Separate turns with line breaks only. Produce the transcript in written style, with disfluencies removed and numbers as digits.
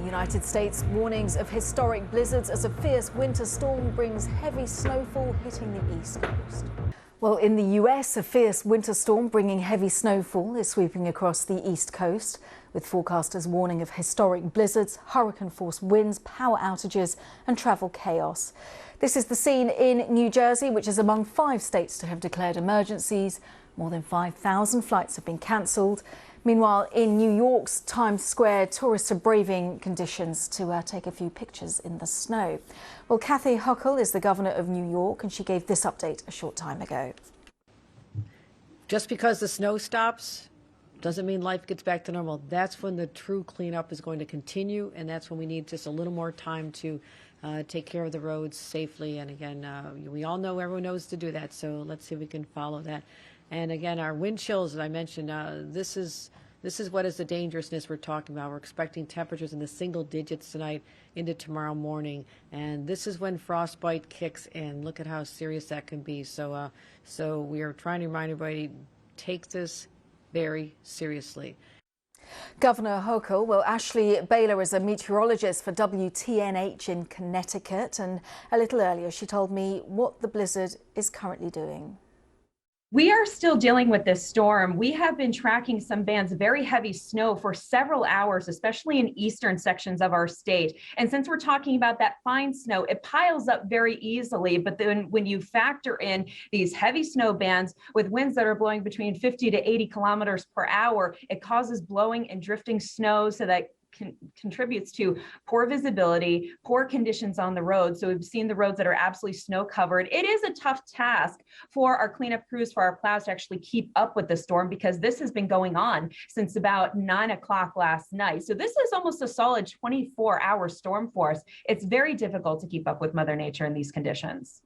United States, warnings of historic blizzards as a fierce winter storm brings heavy snowfall hitting the East Coast. Well, in the US, a fierce winter storm bringing heavy snowfall is sweeping across the East Coast, with forecasters warning of historic blizzards, hurricane-force winds, power outages and travel chaos. This is the scene in New Jersey, which is among 5 states to have declared emergencies. More than 5,000 flights have been cancelled. Meanwhile, in New York's Times Square, tourists are braving conditions to take a few pictures in the snow. Well, Kathy Hochul is the governor of New York, and she gave this update a short time ago.
Just because the snow stops doesn't mean life gets back to normal. That's when the true cleanup is going to continue, and that's when we need just a little more time to take care of the roads safely. And again, we all know, everyone knows to do that, so let's see if we can follow that. And again, our wind chills, as I mentioned, this is what is the dangerousness we're talking about. We're expecting temperatures in the single digits tonight into tomorrow morning, and this is when frostbite kicks in. Look at how serious that can be. So we are trying to remind everybody, take this very seriously.
Governor Hochul, well, Ashley Baylor is a meteorologist for WTNH in Connecticut, and a little earlier she told me what the blizzard is currently doing.
We are still dealing with this storm. We have been tracking some bands of very heavy snow for several hours, especially in eastern sections of our state. And since we're talking about that fine snow, it piles up very easily. But then when you factor in these heavy snow bands with winds that are blowing between 50 to 80 kilometers per hour, it causes blowing and drifting snow, so that contributes to poor visibility, poor conditions on the road. So we've seen the roads that are absolutely snow covered. It is a tough task for our cleanup crews, for our plows to actually keep up with the storm, because this has been going on since about 9 o'clock last night. So this is almost a solid 24-hour storm for us. It's very difficult to keep up with Mother Nature in these conditions.